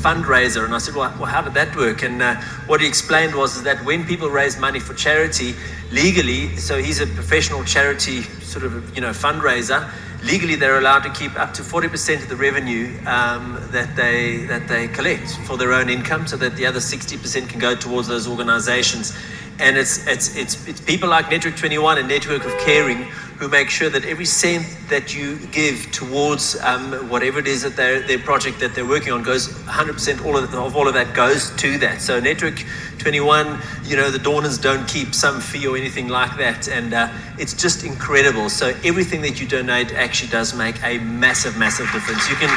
fundraiser. And I said, well, how did that work? And what he explained was that when people raise money for charity, legally, so he's a professional charity sort of, fundraiser, legally they're allowed to keep up to 40% of the revenue that they collect for their own income, so that the other 60% can go towards those organizations. And it's people like Network 21 and Network of Caring who make sure that every cent that you give towards whatever it is that their project that they're working on goes 100%, all of that goes to that. So Network 21, the donors don't keep some fee or anything like that, and it's just incredible. So everything that you donate actually does make a massive, massive difference. You can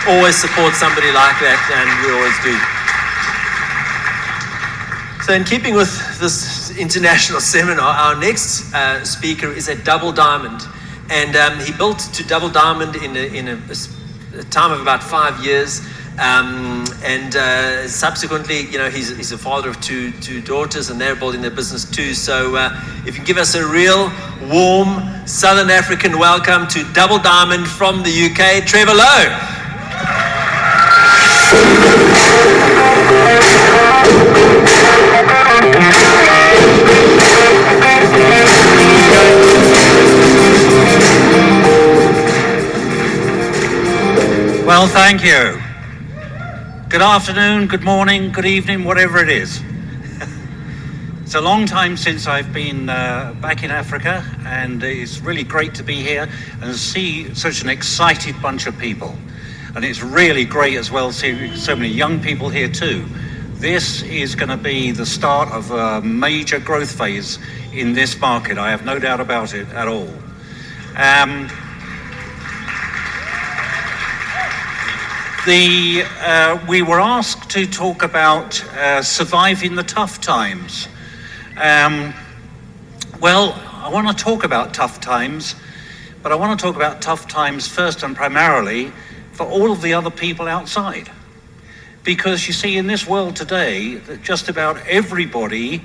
always support somebody like that, and we always do. So in keeping with this international seminar, our next speaker is a double diamond, and he built to double diamond in a time of about 5 years, and subsequently, he's a father of two daughters, and they're building their business too. So if you give us a real warm Southern African welcome to double diamond from the UK, Trevor Lowe. Well, thank you. Good afternoon, good morning, good evening, whatever it is. It's a long time since I've been back in Africa, and it's really great to be here and see such an excited bunch of people. And it's really great as well seeing so many young people here too. This is going to be the start of a major growth phase in this market. I have no doubt about it at all. We were asked to talk about surviving the tough times. Well, I want to talk about tough times, but I want to talk about tough times first and primarily for all of the other people outside. Because you see, in this world today, that just about everybody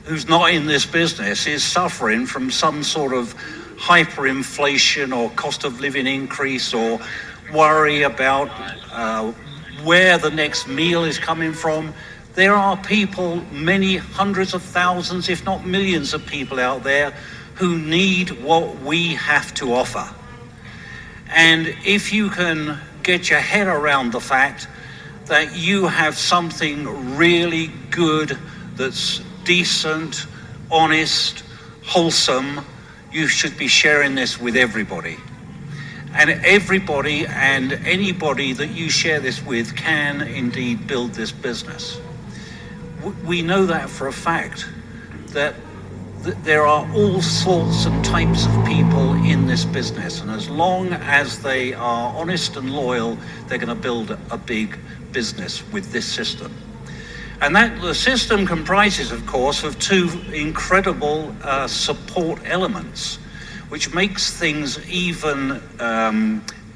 who's not in this business is suffering from some sort of hyperinflation or cost of living increase, or worry about where the next meal is coming from. There are people, many hundreds of thousands, if not millions of people out there who need what we have to offer. And if you can get your head around the fact that you have something really good, that's decent, honest, wholesome, you should be sharing this with everybody. And everybody and anybody that you share this with can indeed build this business. We know that for a fact, that there are all sorts and types of people in this business, and as long as they are honest and loyal, they're going to build a big business with this system. And that the system comprises, of course, of two incredible support elements, which makes things even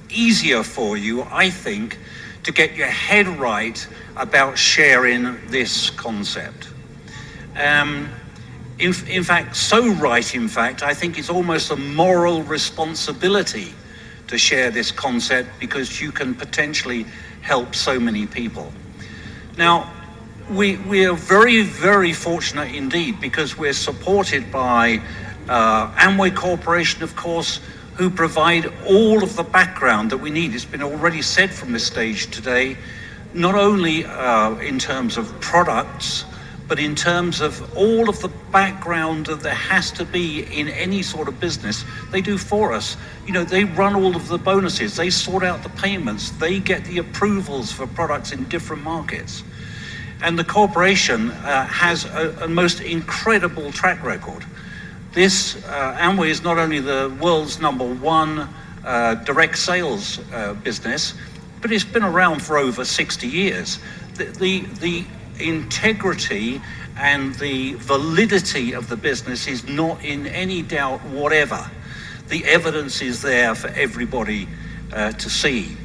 easier for you, I think, to get your head right about sharing this concept. In fact, so right, in fact, I think it's almost a moral responsibility to share this concept, because you can potentially help so many people. Now, we are very, very fortunate indeed, because we're supported by Amway Corporation, of course, who provide all of the background that we need. It's been already said from this stage today, not only in terms of products, but in terms of all of the background that there has to be in any sort of business. They do for us. They run all of the bonuses, they sort out the payments, they get the approvals for products in different markets. And the corporation has a most incredible track record. This Amway is not only the world's #1 direct sales business, but it's been around for over 60 years. The integrity and the validity of the business is not in any doubt whatever. The evidence is there for everybody to see.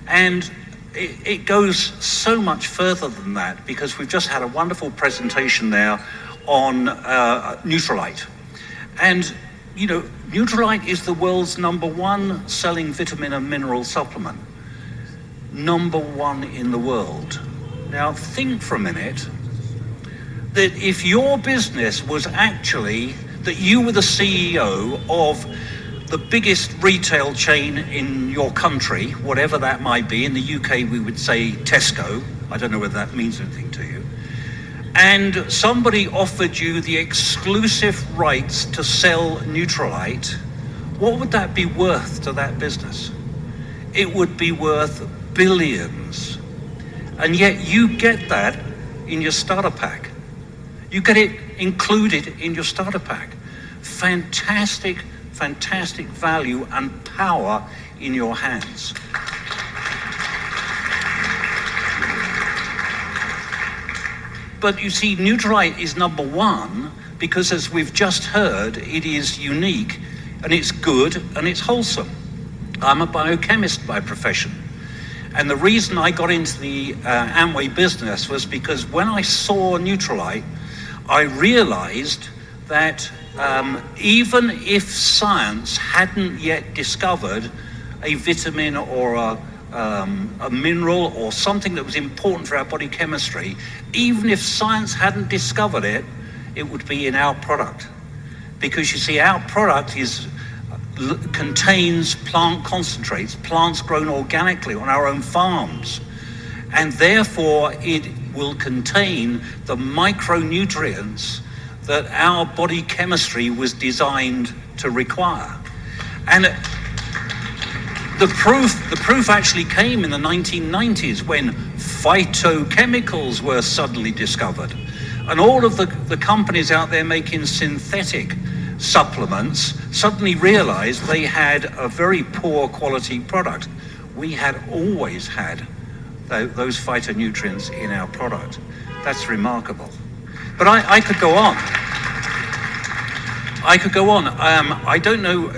And it goes so much further than that, because we've just had a wonderful presentation there on Nutrilite. And Nutrilite is the world's #1 selling vitamin and mineral supplement. #1 in the world. Now think for a minute that if your business was actually, that you were the CEO of the biggest retail chain in your country, whatever that might be. In the UK we would say Tesco. I don't know whether that means anything to you. And somebody offered you the exclusive rights to sell Neutralite, what would that be worth to that business? It would be worth billions. And yet you get that in your starter pack. You get it included in your starter pack. Fantastic, fantastic value and power in your hands. But you see, Neutralite is number one because, as we've just heard, it is unique and it's good and it's wholesome. I'm a biochemist by profession. And the reason I got into the Amway business was because when I saw Neutralite, I realized that even if science hadn't yet discovered a vitamin or a mineral or something that was important for our body chemistry, even if science hadn't discovered it, it would be in our product. Because you see, our product contains plant concentrates, plants grown organically on our own farms. And therefore it will contain the micronutrients that our body chemistry was designed to require. And the proof actually came in the 1990s when phytochemicals were suddenly discovered. And all of the companies out there making synthetic supplements suddenly realized they had a very poor quality product. We had always had those phytonutrients in our product. That's remarkable. But I could go on. I don't know,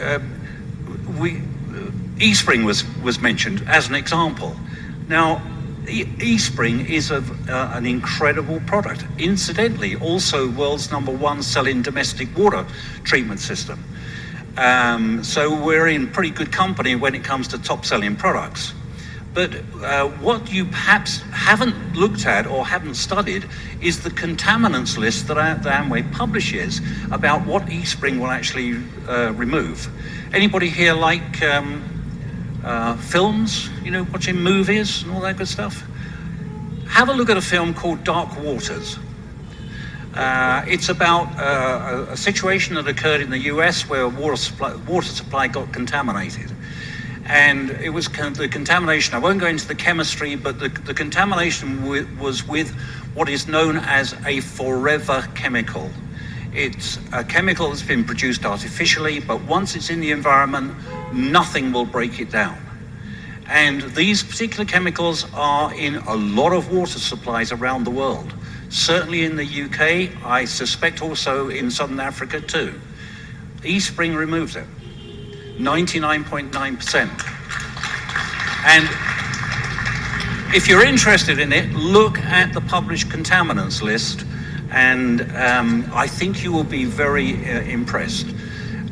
eSpring was mentioned as an example. Now, eSpring is an incredible product. Incidentally, also world's #1 selling domestic water treatment system. So we're in pretty good company when it comes to top selling products. But what you perhaps haven't looked at or haven't studied is the contaminants list that Amway publishes about what eSpring will actually remove. Anybody here like films, watching movies and all that good stuff? Have a look at a film called Dark Waters. It's about a situation that occurred in the US where water supply got contaminated. And it was the contamination, I won't go into the chemistry, but the contamination was with what is known as a forever chemical. It's a chemical that's been produced artificially, but once it's in the environment, nothing will break it down. And these particular chemicals are in a lot of water supplies around the world. Certainly in the UK, I suspect also in Southern Africa too. eSpring removes it. 99.9%. And if you're interested in it, look at the published contaminants list, and I think you will be very impressed.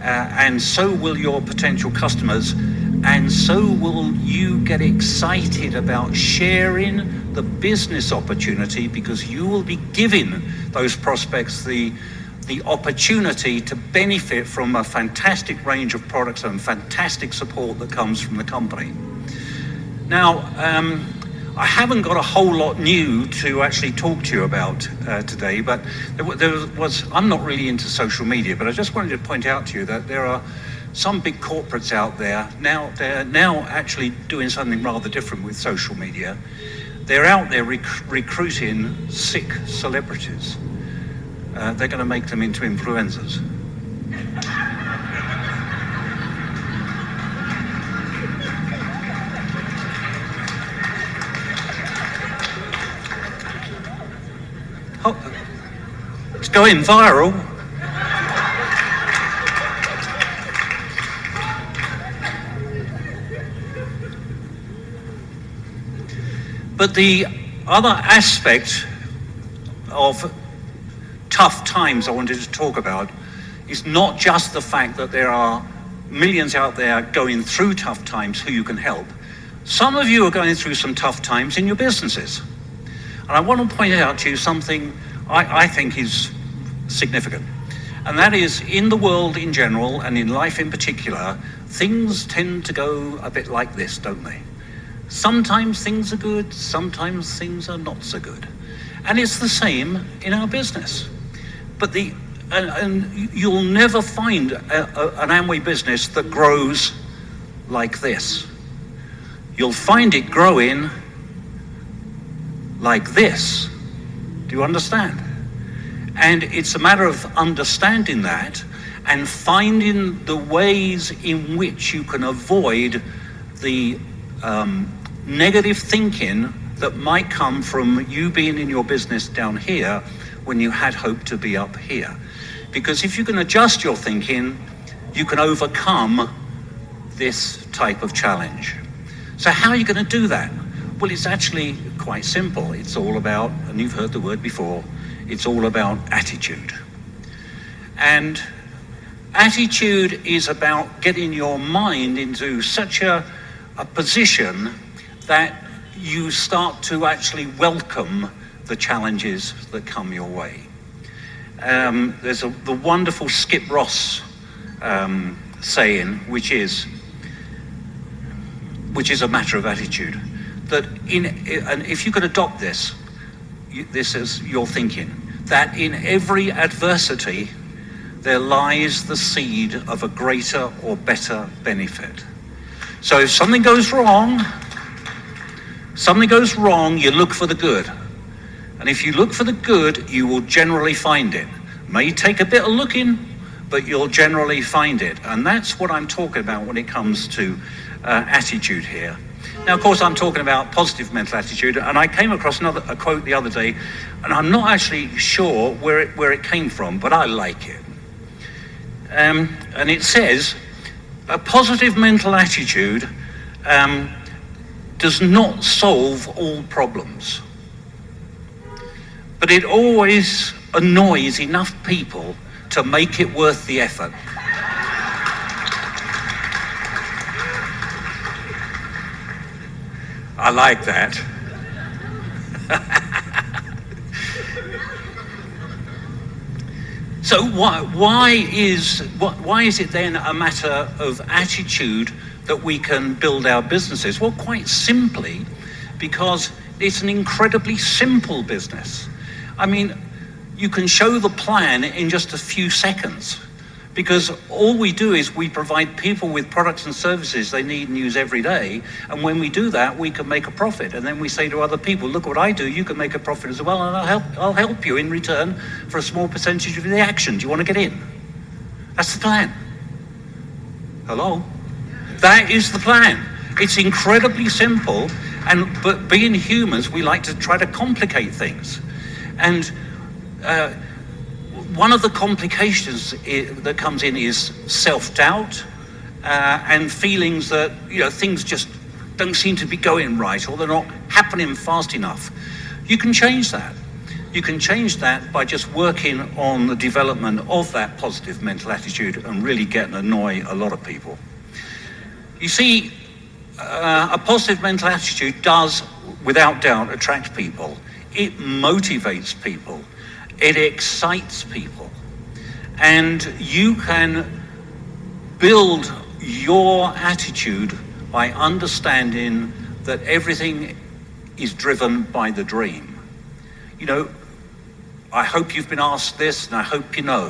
And so will your potential customers, and so will you get excited about sharing the business opportunity, because you will be giving those prospects the opportunity to benefit from a fantastic range of products and fantastic support that comes from the company. Now, I haven't got a whole lot new to actually talk to you about today, but I'm not really into social media, but I just wanted to point out to you that there are some big corporates out there now. They're now actually doing something rather different with social media. They're out there recruiting sick celebrities. They're going to make them into influencers. Oh, it's going viral. But the other aspect of tough times I wanted to talk about is not just the fact that there are millions out there going through tough times who you can help. Some of you are going through some tough times in your businesses. And And I want to point out to you something I think is significant. And that is, in the world in general and in life in particular, things tend to go a bit like this, don't they? Sometimes things are good, sometimes things are not so good. And it's the same in our business. But and you'll never find an Amway business that grows like this. You'll find it growing like this. Do you understand? And it's a matter of understanding that and finding the ways in which you can avoid the negative thinking that might come from you being in your business down here when you had hoped to be up here. Because if you can adjust your thinking, you can overcome this type of challenge. So how are you going to do that? Well, it's actually quite simple. It's all about, and you've heard the word before, it's all about attitude. And attitude is about getting your mind into such a position that you start to actually welcome the challenges that come your way. There's the wonderful Skip Ross saying, which is a matter of attitude. That and if you could adopt this is your thinking, that in every adversity there lies the seed of a greater or better benefit. So if something goes wrong, you look for the good. And if you look for the good, you will generally find it. May take a bit of looking, but you'll generally find it. And that's what I'm talking about when it comes to attitude here. Now, of course, I'm talking about positive mental attitude, and I came across a quote the other day, and I'm not actually sure where it came from, but I like it. And it says, a positive mental attitude does not solve all problems, but it always annoys enough people to make it worth the effort. I like that. So why is it then a matter of attitude that we can build our businesses? Well, quite simply, because it's an incredibly simple business. I mean, you can show the plan in just a few seconds, because all we do is we provide people with products and services they need and use every day. And when we do that, we can make a profit. And then we say to other people, look what I do, you can make a profit as well, and I'll help you in return for a small percentage of the action. Do you want to get in? That's the plan. Hello? That is the plan. It's incredibly simple, but being humans, we like to try to complicate things. And one of the complications that comes in is self-doubt and feelings that things just don't seem to be going right, or they're not happening fast enough. You can change that. You can change that by just working on the development of that positive mental attitude and really getting to annoy a lot of people. You see, a positive mental attitude does, without doubt, attract people. It motivates people. It excites people. And you can build your attitude by understanding that everything is driven by the dream. I hope you've been asked this, and I hope you know,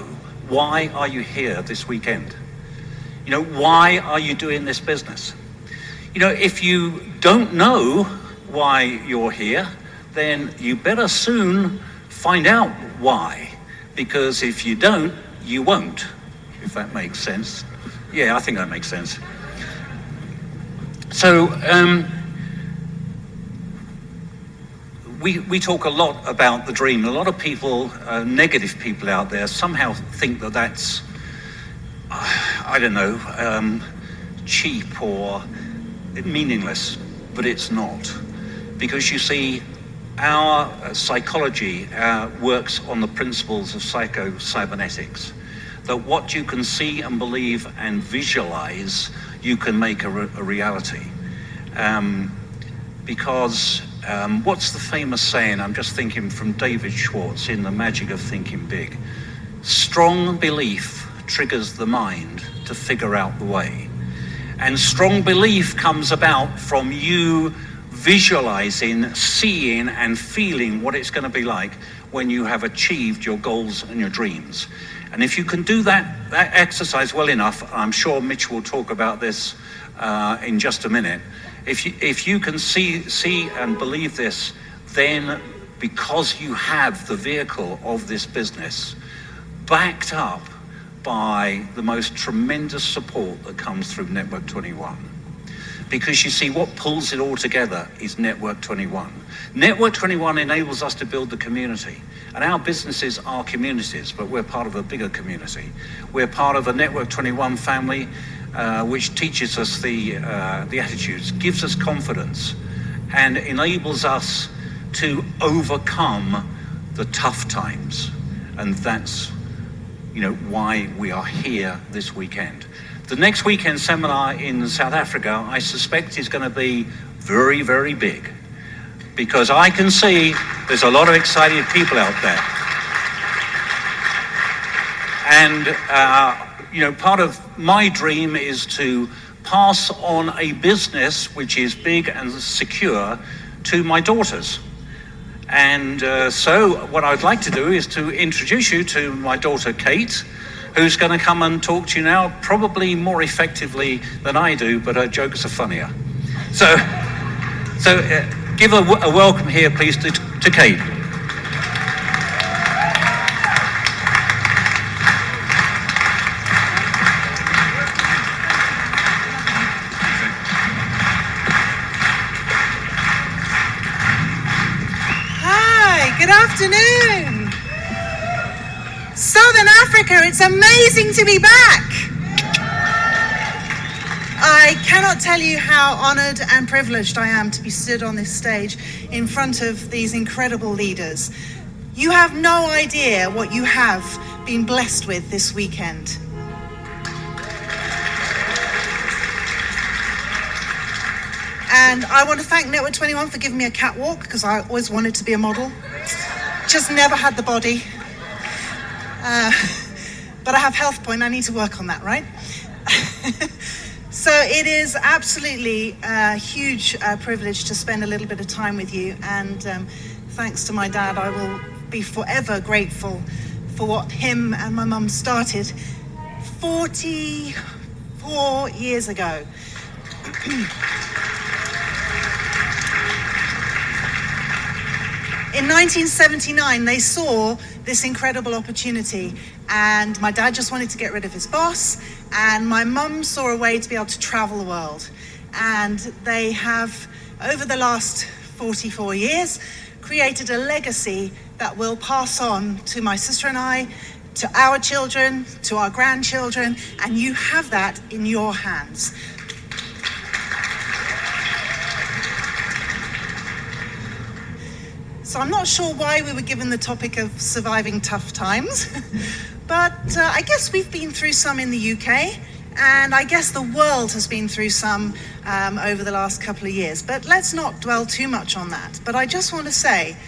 why are you here this weekend? Why are you doing this business? If you don't know why you're here, then you better soon find out why, because if you don't, you won't, if that makes sense. Yeah, I think that makes sense. So we talk a lot about the dream. A lot of people, negative people out there, somehow think that that's, I don't know, cheap or meaningless, but it's not. Because you see, our psychology works on the principles of psycho-cybernetics, that what you can see and believe and visualize, you can make a reality. Because What's the famous saying? I'm just thinking from David Schwartz in The Magic of Thinking Big. Strong belief triggers the mind to figure out the way. And strong belief comes about from you visualizing, seeing and feeling what it's going to be like when you have achieved your goals and your dreams. And if you can do that exercise well enough, I'm sure Mitch will talk about this in just a minute. If you can see and believe this, then because you have the vehicle of this business backed up by the most tremendous support that comes through Network 21. Because you see, what pulls it all together is Network 21. Network 21 enables us to build the community. And our businesses are communities, but we're part of a bigger community. We're part of a Network 21 family, which teaches us the attitudes, gives us confidence, and enables us to overcome the tough times. And that's, why we are here this weekend. The next weekend seminar in South Africa, I suspect, is going to be very, very big, because I can see there's a lot of excited people out there. And, part of my dream is to pass on a business which is big and secure to my daughters. And so what I'd like to do is to introduce you to my daughter, Kate, who's going to come and talk to you now, probably more effectively than I do, but her jokes are funnier. So give a welcome here, please, to Kate. Hi, good afternoon. Southern Africa, it's amazing to be back. I cannot tell you how honored and privileged I am to be stood on this stage in front of these incredible leaders. You have no idea what you have been blessed with this weekend. And I want to thank Network 21 for giving me a catwalk, because I always wanted to be a model. Just never had the body. But I have health point, I need to work on that, right? So it is absolutely a huge privilege to spend a little bit of time with you, and thanks to my dad, I will be forever grateful for what him and my mum started 44 years ago. In 1979, they saw this incredible opportunity, and my dad just wanted to get rid of his boss, and my mum saw a way to be able to travel the world. And they have, over the last 44 years, created a legacy that will pass on to my sister and I, to our children, to our grandchildren, and you have that in your hands. So I'm not sure why we were given the topic of surviving tough times, but I guess we've been through some in the UK, and I guess the world has been through some over the last couple of years. But let's not dwell too much on that. But I just want to say,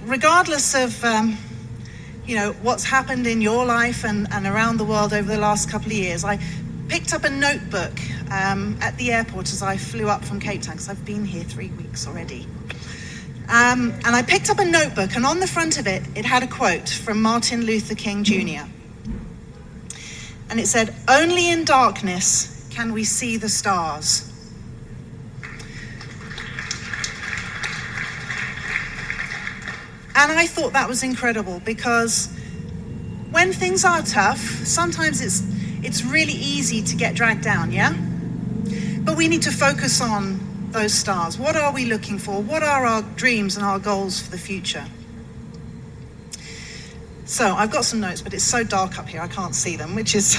regardless of what's happened in your life and around the world over the last couple of years, I picked up a notebook at the airport as I flew up from Cape Town, because I've been here 3 weeks already. And I picked up a notebook, and on the front of it, it had a quote from Martin Luther King Jr. And it said, "Only in darkness can we see the stars." And I thought that was incredible, because when things are tough, sometimes it's really easy to get dragged down, yeah? But we need to focus on those stars. What are we looking for? What are our dreams and our goals for the future? So I've got some notes, but it's so dark up here I can't see them, which is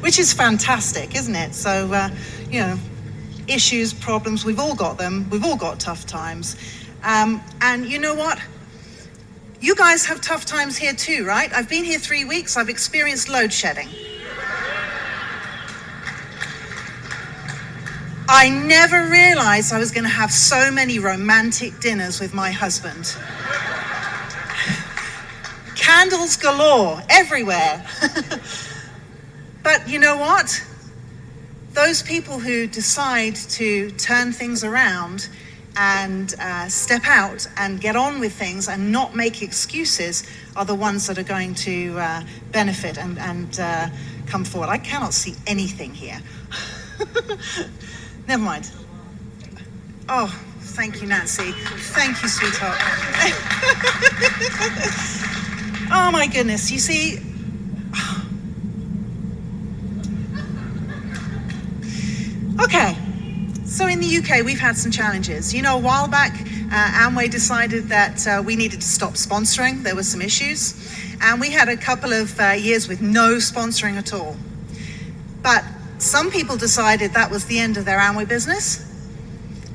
which is fantastic, isn't it? So issues, problems, we've all got them. We've all got tough times. And you know what? You guys have tough times here too, right? I've been here 3 weeks. I've experienced load shedding. I never realized I was going to have so many romantic dinners with my husband. Candles galore everywhere. But you know what? Those people who decide to turn things around and step out and get on with things and not make excuses are the ones that are going to benefit and come forward. I cannot see anything here. Never mind. Oh, thank you, Nancy. Thank you, sweetheart. Oh my goodness, you see, okay, so in the UK we've had some challenges. You know, a while back Amway decided that we needed to stop sponsoring. There were some issues, and we had a couple of years with no sponsoring at all. But some people decided that was the end of their Amway business,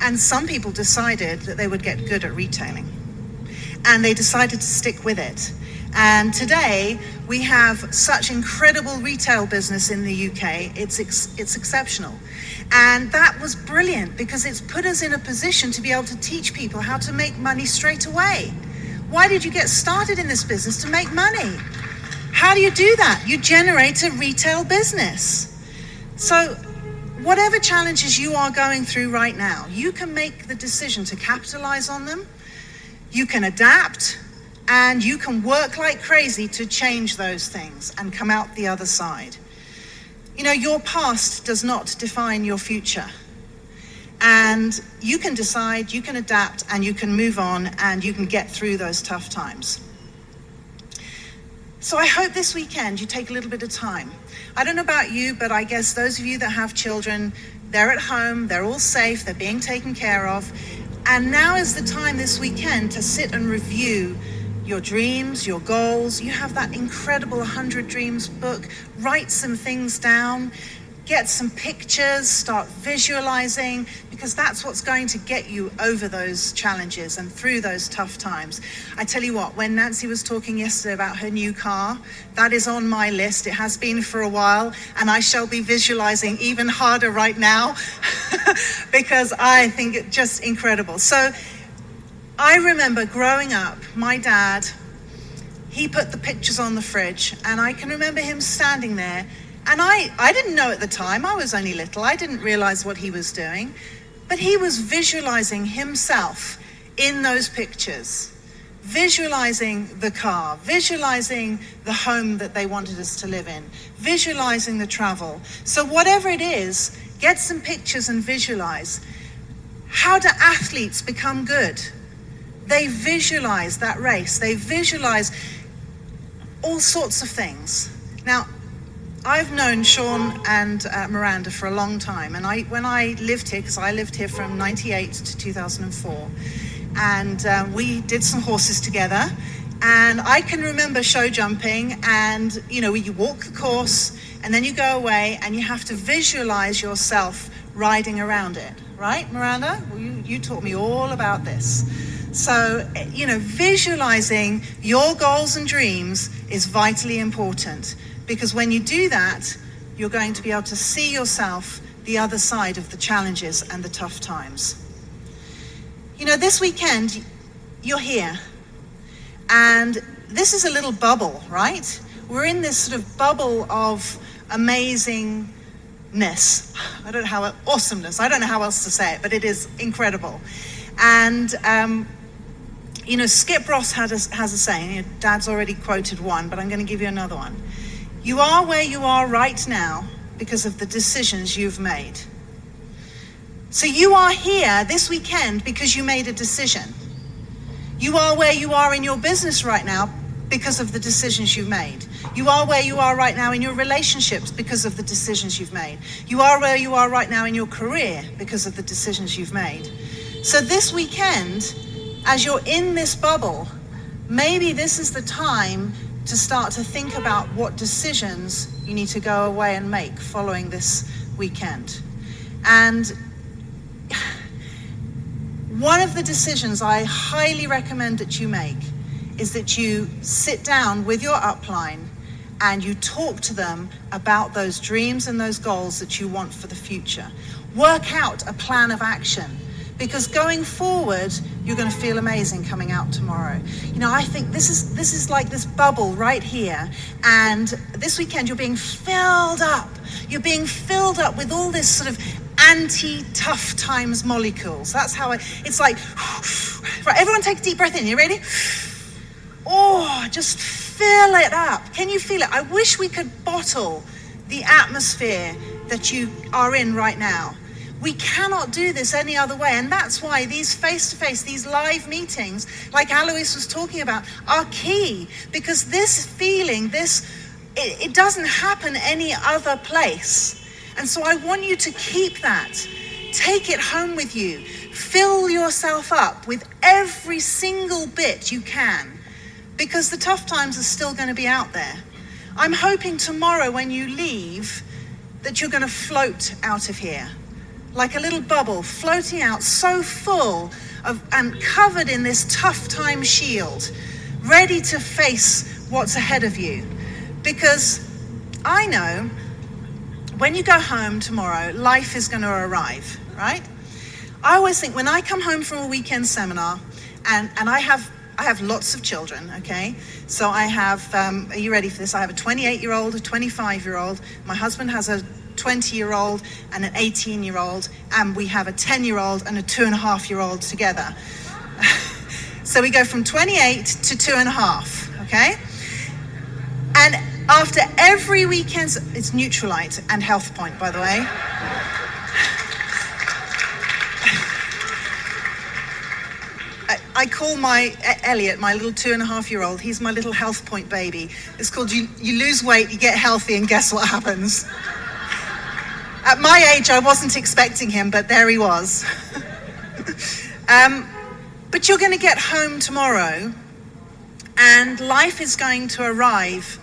and some people decided that they would get good at retailing, and they decided to stick with it. And today we have such incredible retail business in the UK. It's exceptional, and that was brilliant because it's put us in a position to be able to teach people how to make money straight away. Why did you get started in this business? To make money. How do you do that? You generate a retail business. So whatever challenges you are going through right now, you can make the decision to capitalize on them. You can adapt, and you can work like crazy to change those things and come out the other side. You know, your past does not define your future. And you can decide, you can adapt, and you can move on, and you can get through those tough times. So I hope this weekend you take a little bit of time. I don't know about you, but I guess those of you that have children, they're at home, they're all safe, they're being taken care of. And now is the time this weekend to sit and review your dreams, your goals. You have that incredible 100 Dreams book. Write some things down, get some pictures, start visualizing, because that's what's going to get you over those challenges and through those tough times. I tell you what, when Nancy was talking yesterday about her new car, that is on my list. It has been for a while, and I shall be visualizing even harder right now because I think it's just incredible. So I remember growing up, my dad, he put the pictures on the fridge, and I can remember him standing there, and I didn't know at the time, I was only little, I didn't realize what he was doing, but he was visualizing himself in those pictures, visualizing the car, visualizing the home that they wanted us to live in, visualizing the travel. So whatever it is, get some pictures and visualize. How do athletes become good? They visualize that race. They visualize all sorts of things. Now, I've known Sean and Miranda for a long time, and when I lived here, because I lived here from 98 to 2004, and we did some horses together, and I can remember show jumping, and you know, you walk the course, and then you go away, and you have to visualize yourself riding around it, right, Miranda? Well, you taught me all about this. So, you know, visualizing your goals and dreams is vitally important, because when you do that, you're going to be able to see yourself the other side of the challenges and the tough times. You know, this weekend, you're here, and this is a little bubble, right? We're in this sort of bubble of amazingness. I don't know how, awesomeness, I don't know how else to say it, but it is incredible. And, you know, Skip Ross has a saying, your dad's already quoted one, but I'm going to give you another one. You are where you are right now because of the decisions you've made. So you are here this weekend because you made a decision. You are where you are in your business right now because of the decisions you've made. You are where you are right now in your relationships because of the decisions you've made. You are where you are right now in your career because of the decisions you've made. So this weekend, as you're in this bubble, maybe this is the time to start to think about what decisions you need to go away and make following this weekend. And one of the decisions I highly recommend that you make is that you sit down with your upline and you talk to them about those dreams and those goals that you want for the future. Work out a plan of action, because going forward, you're going to feel amazing coming out tomorrow. You know, I think this is like this bubble right here, and this weekend you're being filled up. You're being filled up with all this sort of anti-tough times molecules. That's how it's like, right, everyone take a deep breath in. You ready? Oh, just fill it up. Can you feel it? I wish we could bottle the atmosphere that you are in right now. We cannot do this any other way, and that's why these face-to-face, these live meetings, like Alois was talking about, are key, because this feeling, it doesn't happen any other place. And so I want you to keep that. Take it home with you. Fill yourself up with every single bit you can, because the tough times are still going to be out there. I'm hoping tomorrow when you leave that you're going to float out of here. Like a little bubble floating out, so full of and covered in this tough time shield, ready to face what's ahead of you. Because I know when you go home tomorrow, life is going to arrive, right? I always think when I come home from a weekend seminar, and I have lots of children, okay? So I have, are you ready for this? I have a 28-year-old, a 25-year-old. My husband has a 20-year-old and an 18-year-old, and we have a 10-year-old and a 2.5-year-old together. So we go from 28 to 2.5, okay? And after every weekend, it's Neutralite and Health Point, by the way. I call my Elliot, my little 2.5-year-old, he's my little Health Point baby. It's called you lose weight, you get healthy, and guess what happens? At my age, I wasn't expecting him, but there he was. But you're going to get home tomorrow, and life is going to arrive.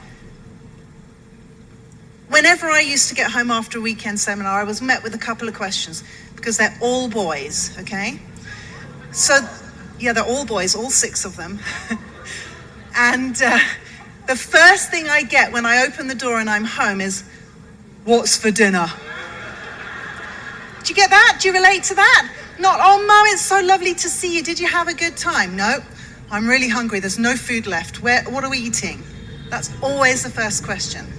Whenever I used to get home after a weekend seminar, I was met with a couple of questions, because they're all boys, okay? So, yeah, they're all boys, all 6 of them. And the first thing I get when I open the door and I'm home is, "What's for dinner?" Do you get that? Do you relate to that? Not, "Oh, Mum, it's so lovely to see you. Did you have a good time?" No, "I'm really hungry. There's no food left. What are we eating?" That's always the first question.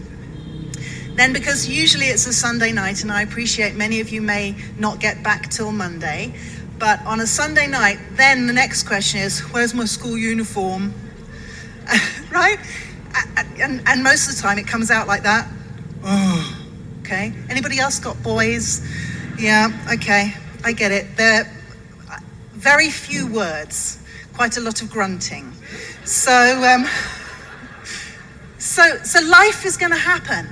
Then, because usually it's a Sunday night, and I appreciate many of you may not get back till Monday, but on a Sunday night, then the next question is, "Where's my school uniform?" Right? And most of the time it comes out like that. Oh, okay. Anybody else got boys? Yeah, okay, I get it. They're very few words, quite a lot of grunting. So life is going to happen.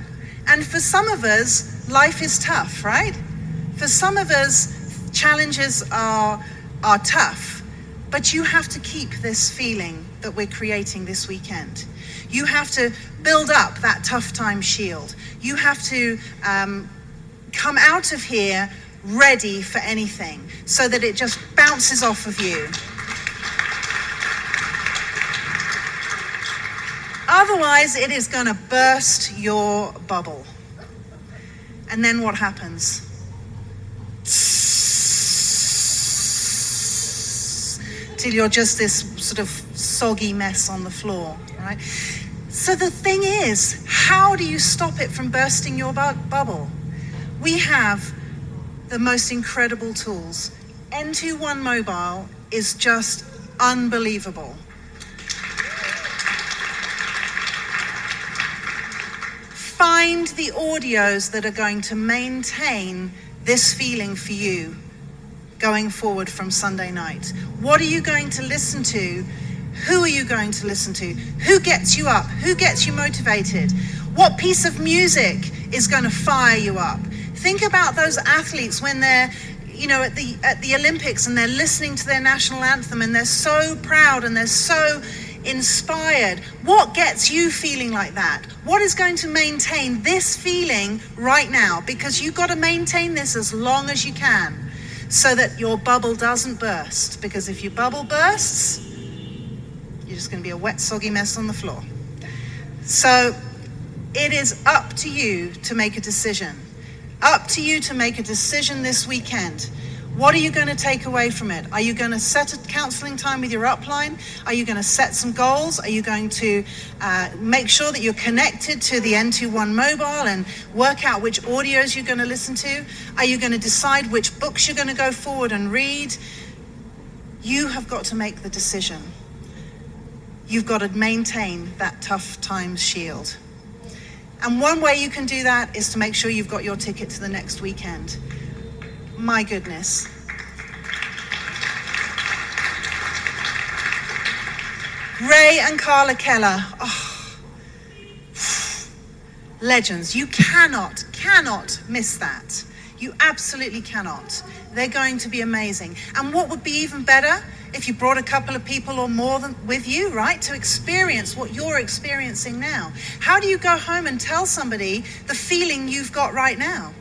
And for some of us, life is tough, right? For some of us, challenges are tough. But you have to keep this feeling that we're creating this weekend. You have to build up that tough time shield. You have to come out of here ready for anything, so that it just bounces off of you. Otherwise, it is going to burst your bubble. And then what happens? Till you're just this sort of soggy mess on the floor, right? So the thing is, how do you stop it from bursting your bubble? We have the most incredible tools. N21 Mobile is just unbelievable. Find the audios that are going to maintain this feeling for you going forward from Sunday night. What are you going to listen to? Who are you going to listen to? Who gets you up? Who gets you motivated? What piece of music is going to fire you up? Think about those athletes when they're, at the Olympics, and they're listening to their national anthem, and they're so proud and they're so inspired. What gets you feeling like that? What is going to maintain this feeling right now? Because you've got to maintain this as long as you can, so that your bubble doesn't burst. Because if your bubble bursts, you're just going to be a wet, soggy mess on the floor. So it is up to you to make a decision. Up to you to make a decision this weekend. What are you going to take away from it? Are you going to set a counseling time with your upline? Are you going to set some goals? Are you going to make sure that you're connected to the N21 mobile and work out which audios you're going to listen to? Are you going to decide which books you're going to go forward and read? You have got to make the decision. You've got to maintain that tough times shield. And one way you can do that is to make sure you've got your ticket to the next weekend. My goodness. Ray and Carla Keller. Oh. Legends. You cannot miss that. You absolutely cannot. They're going to be amazing. And what would be even better if you brought a couple of people or more with you, right? To experience what you're experiencing now. How do you go home and tell somebody the feeling you've got right now?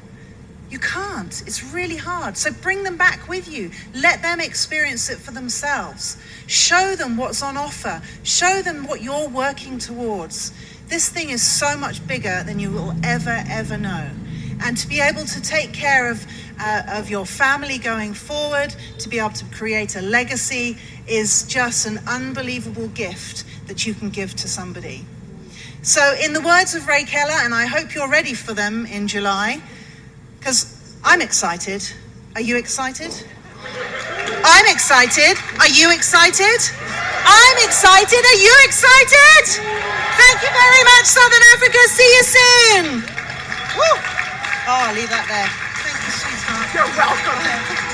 You can't. It's really hard. So bring them back with you. Let them experience it for themselves. Show them what's on offer. Show them what you're working towards. This thing is so much bigger than you will ever know. And to be able to take care of your family going forward, to be able to create a legacy, is just an unbelievable gift that you can give to somebody. So in the words of Ray Keller, and I hope you're ready for them in July, because I'm excited. Are you excited? I'm excited. Are you excited? I'm excited. Are you excited? Thank you very much, Southern Africa. See you soon. Woo. Oh, I'll leave that there. Thank you, sweetheart. You're welcome.